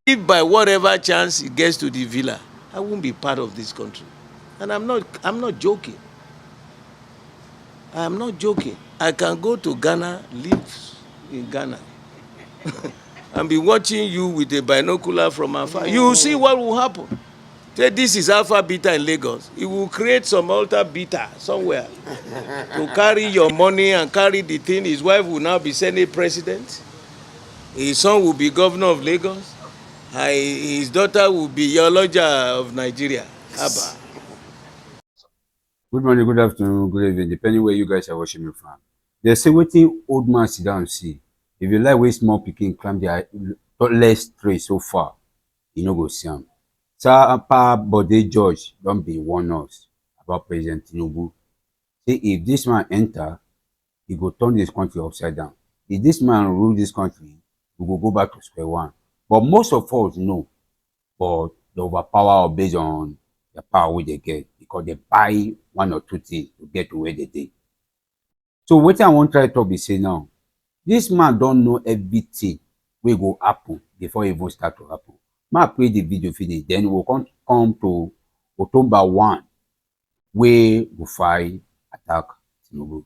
If by whatever chance he gets to the villa, I won't be part of this country. And I'm not joking. I'm not joking. I can go to Ghana, live in Ghana, and be watching you with a binocular from afar. You will see what will happen. Say this is Alpha Beta in Lagos. It will create some altar beta somewhere to carry your money and carry the thing. His wife will now be Senate president. His son will be governor of Lagos. His daughter will be Yoloja of Nigeria. Abba. Good morning, good afternoon, good evening, depending where you guys are watching me from. They say wetin old man sit down see. If you like wey small pikin climb their tallest tree so far, you no go see am. Sir Bode George don bin warn us about President Tinubu. Say if this man enter, he go turn this country upside down. If this man rule this country, we go back to square one. But most of us know, but they overpower us based on the power wey they get, because they buy one or two things to get to where they dey. So wetin I wan try talk be say now, this man don know everything wey go happen before e even start to happen. Make I play the video finish, then we go come to October 1 wey Rufai attack Tinubu.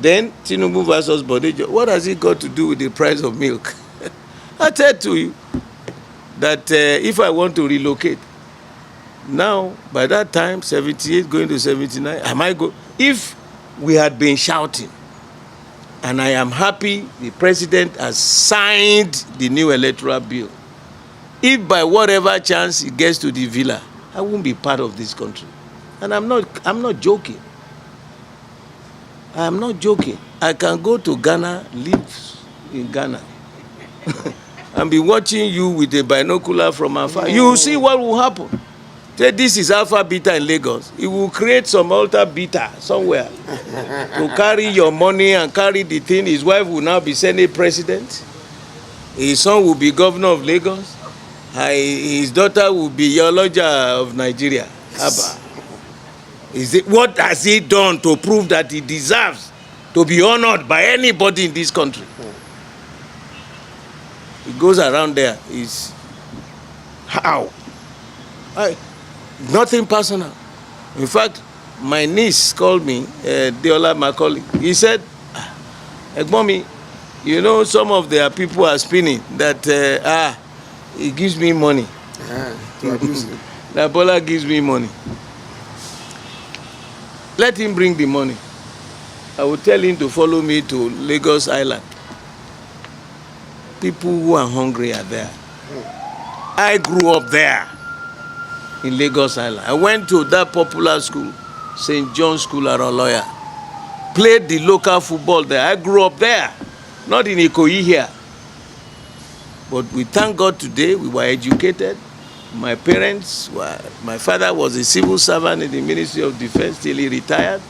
Then Tinubu versus Bode. What has it got to do with the price of milk? I said to you that if I want to relocate, now by that time 78 going to 79, I might go. If we had been shouting, and I am happy the president has signed the new electoral bill, if by whatever chance he gets to the villa, I won't be part of this country. And I'm not joking. I'm not joking. I can go to Ghana, live in Ghana, and be watching you with a binocular from afar. You will see what will happen. Say this is Alpha Beta in Lagos. It will create some altar beta somewhere to carry your money and carry the thing. His wife will now be Senate president. His son will be governor of Lagos. His daughter will be Yoloja of Nigeria. Abba. What has he done to prove that he deserves to be honored by anybody in this country? He goes around there. How? Nothing personal. In fact, my niece called me, Deola, my colleague. He said, Mommy, you know some of their people are spinning that he gives me money. That Bola gives me money. Let him bring the money. I will tell him to follow me to Lagos Island. People who are hungry are there. I grew up there in Lagos Island. I went to that popular school, St. John's School, Aroloya. Played the local football there. I grew up there, not in Ikoyi here. But we thank God today we were educated. My father was a civil servant in the Ministry of Defense till he retired.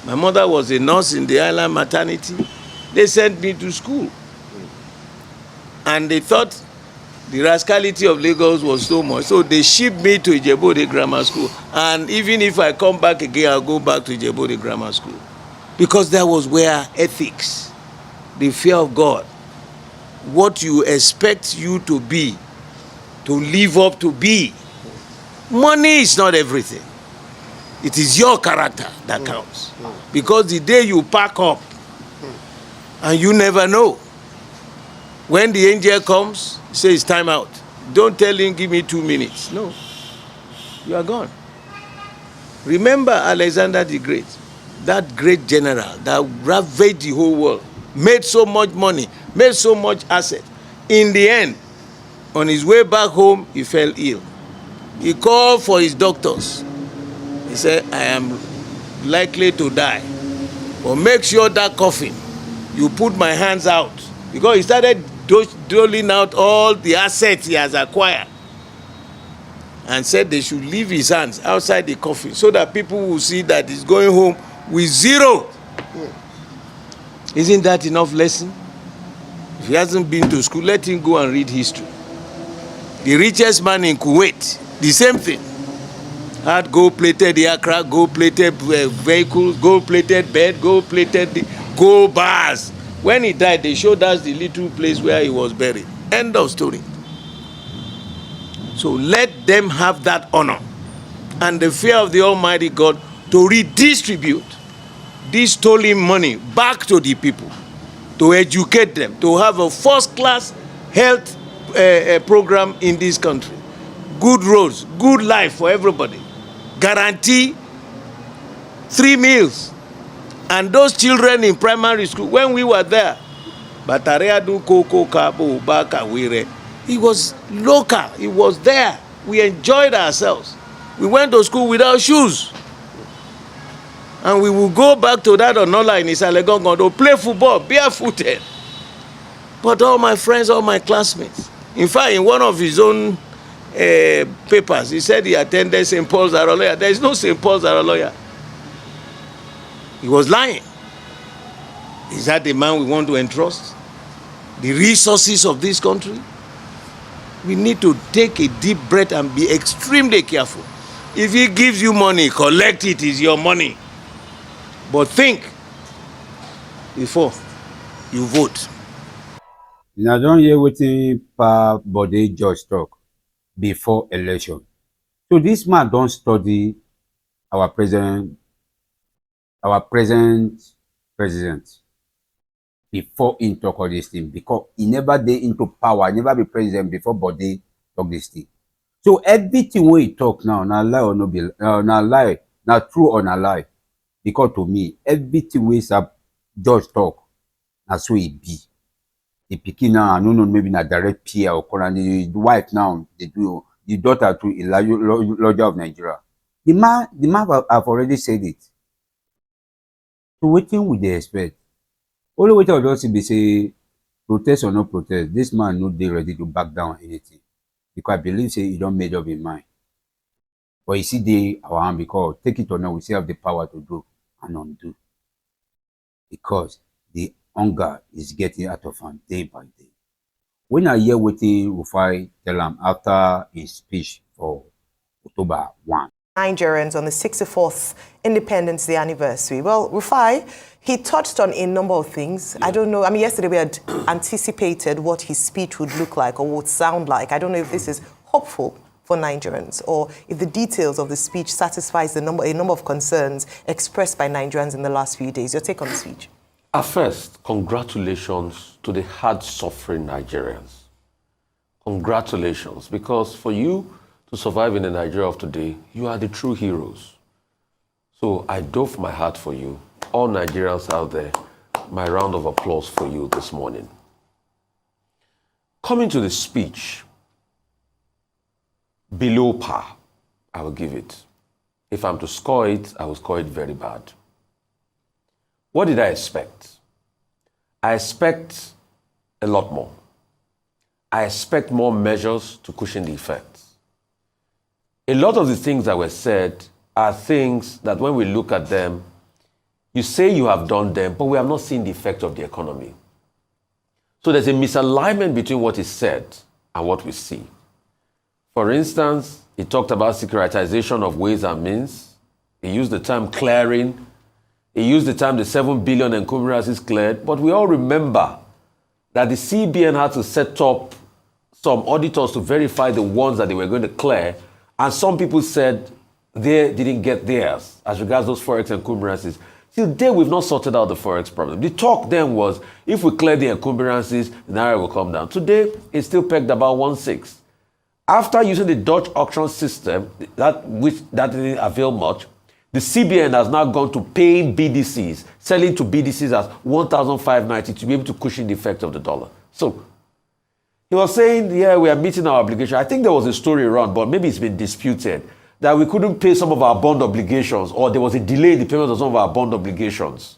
My mother was a nurse in the island maternity. They sent me to school. And they thought the rascality of Lagos was so much. So they shipped me to Bode Grammar School. And even if I come back again, I'll go back to Bode Grammar School. Because that was where ethics, the fear of God, what you expect you to be, to live up to be. Money is not everything. It is your character that counts. Because the day you pack up, and you never know, when the angel comes, say it's time out. Don't tell him, give me 2 minutes. No, you are gone. Remember Alexander the Great, that great general that ravaged the whole world, made so much money, made so much asset. In the end, on his way back home, he fell ill. He called for his doctors. He said, I am likely to die. But make sure that coffin, you put my hands out. Because he started doling out all the assets he has acquired. And said they should leave his hands outside the coffin so that people will see that he's going home with zero. Isn't that enough lesson? If he hasn't been to school, let him go and read history. The richest man in Kuwait, the same thing. Had gold-plated aircraft, gold-plated vehicles, gold-plated bed, gold-plated gold bars. When he died, they showed us the little place where he was buried. End of story. So let them have that honor and the fear of the Almighty God to redistribute this stolen money back to the people, to educate them, to have a first-class health program in this country, good roads, good life for everybody, guarantee 3 meals. And those children in primary school, when we were there, it was local, it was there. We enjoyed ourselves. We went to school without shoes. And we will go back to that Onola in Isalegongo to play football barefooted. But all my friends, all my classmates, in fact, in one of his own papers, he said he attended St. Paul's Aroloya. There is no St. Paul's Aroloya. He was lying. Is that the man we want to entrust the resources of this country? We need to take a deep breath and be extremely careful. If he gives you money, collect it, it's your money. But think before you vote. Now don't hear wetin Pa Bode just talk before election. So this man don't study our present president before he talk all this thing, because he never dey into power, never be president before Bode talk this thing. So everything wey he talk now, na lie or no be na lie, na true or na lie. Because to me, everything wey Sir George talk, na so e be. The pikin now, I don't know, maybe na direct peer or the wife now, they do the daughter to Elijah of Nigeria. The man have already said it. So wetin we dey expect? Only wetin I just see be say, protest or no protest, this man no dey ready to back down on anything. Because I believe say he don't made up his mind. But you see dey our hand, because take it or not, we still have the power to do and undo. Because the hunger is getting out of hand day by day. When I hear wetin Rufai tell him after his speech for October 1. Nigerians on the 64th Independence Day anniversary. Well, Rufai, he touched on a number of things. Yeah. I don't know. I mean, yesterday we had anticipated what his speech would look like or would sound like. I don't know if this is hopeful for Nigerians or if the details of the speech satisfies a number of concerns expressed by Nigerians in the last few days. Your take on the speech? At first, congratulations to the hard-suffering Nigerians. Congratulations, because for you to survive in the Nigeria of today, you are the true heroes. So I doff my heart for you. All Nigerians out there, my round of applause for you this morning. Coming to the speech, below par, I will give it. If I'm to score it, I will score it very bad. What did I expect? I expect a lot more. I expect more measures to cushion the effects. A lot of the things that were said are things that when we look at them, you say you have done them, but we have not seen the effect of the economy. So there's a misalignment between what is said and what we see. For instance, he talked about securitization of ways and means. He used the term clearing. He used the term the 7 billion encumbrances cleared. But we all remember that the CBN had to set up some auditors to verify the ones that they were going to clear. And some people said they didn't get theirs as regards those forex encumbrances. Till today, we've not sorted out the forex problem. The talk then was, if we clear the encumbrances, the naira will come down. Today, it's still pegged about 1.6. After using the Dutch auction system, that didn't avail much, the CBN has now gone to paying BDCs, selling to BDCs at 1,590 to be able to cushion the effect of the dollar. So, he was saying, yeah, we are meeting our obligation. I think there was a story around, but maybe it's been disputed, that we couldn't pay some of our bond obligations, or there was a delay in the payment of some of our bond obligations.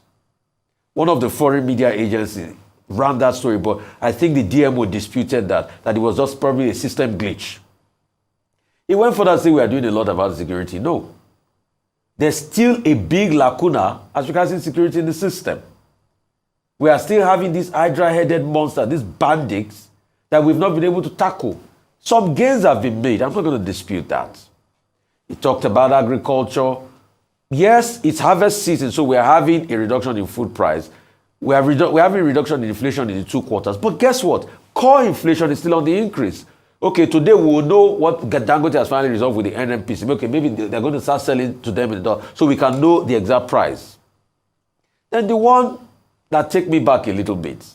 One of the foreign media agencies ran that story, but I think the DMO disputed that it was just probably a system glitch. He went further to say we are doing a lot about security. No. There's still a big lacuna as regards insecurity in the system. We are still having this hydra-headed monster, these bandits, that we've not been able to tackle. Some gains have been made. I'm not going to dispute that. He talked about agriculture. Yes, it's harvest season, so we are having a reduction in food price. We are having a reduction in inflation in the 2 quarters. But guess what? core inflation is still on the increase. Okay, today we will know what Dangote has finally resolved with the NNPC. Okay, maybe they're going to start selling to them in the dollar, so we can know the exact price. Then the one that take me back a little bit.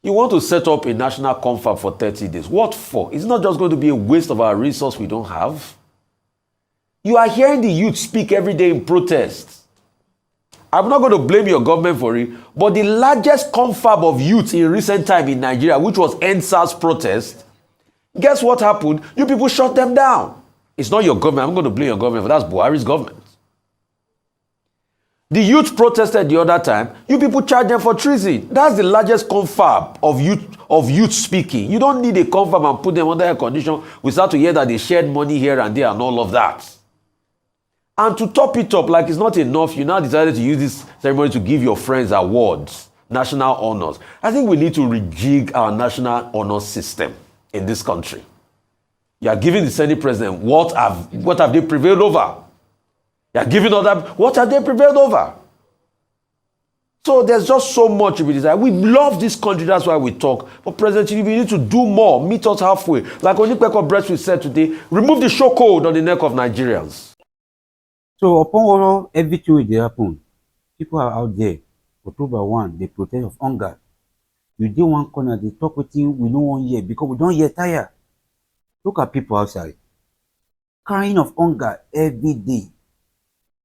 You want to set up a national confab for 30 days. What for? It's not just going to be a waste of our resource we don't have. You are hearing the youth speak every day in protest. I'm not going to blame your government for it, but the largest confab of youth in recent time in Nigeria, which was NSAS protest, guess what happened? You people shut them down. It's not your government. I'm going to blame your government, but that's Buhari's government. The youth protested the other time. You people charge them for treason. That's the largest confab of youth speaking. You don't need a confab and put them under air condition. We start to hear that they shared money here and there and all of that. And to top it up, like it's not enough, you now decided to use this ceremony to give your friends awards, national honors. I think we need to rejig our national honor system in this country. You are giving the Senate president what have they prevailed over? You are giving other, what have they prevailed over? So there's just so much we desire. We love this country, that's why we talk. But President Tinubu, you need to do more, meet us halfway. Like Onipeko Breastfeed said today, remove the chokehold on the neck of Nigerians. So upon everything that happen, people are out there. October 1, they protest of hunger. You do one corner, they talk with you, we don't want hear because we don't hear tired. Look at people outside. Crying of hunger every day.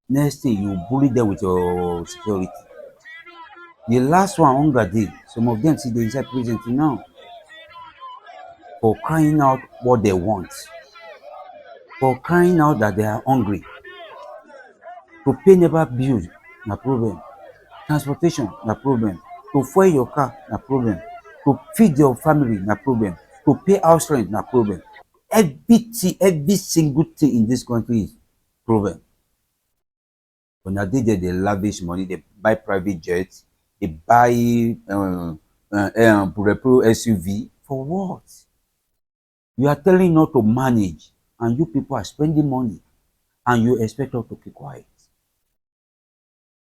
Next thing, you bully them with your security. The last one, hunger day, some of them see the inside prison now for crying out what they want, for crying out that they are hungry. To pay never bills, no problem. Transportation, no problem. To fuel your car, no problem. To feed your family, no problem. To pay house rent, no problem. Everything, every single thing in this country is problem. When I did they lavish money, they buy private jets, they buy SUV. For what? You are telling not to manage, and you people are spending money, and you expect us to keep quiet.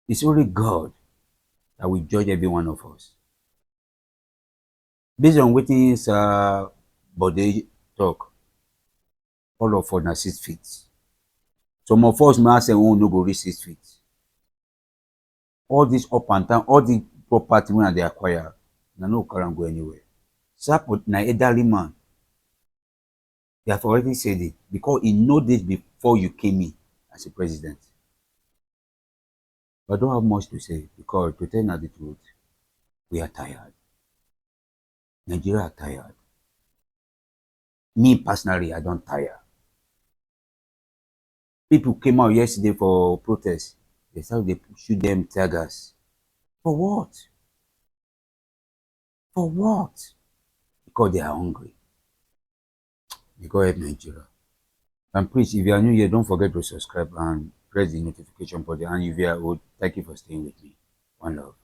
It's only God that will judge every one of us. Based on what Bode talk, all of us are 6 feet. Some of us may say, oh, no go reach 6 feet. All this up and down, all the property when they acquire, they no can't go anywhere. Support na elderly man. They have already said it because he know this before you came in as a president. But I don't have much to say because to tell you the truth, we are tired. Nigeria are tired. Me personally, I don't tire. People came out yesterday for protest. They said they shoot them tear gas. For what? For what? Because they are hungry. Because help Nigeria. And please, if you are new here, don't forget to subscribe and press the notification button. And if you are old, thank you for staying with me. One love.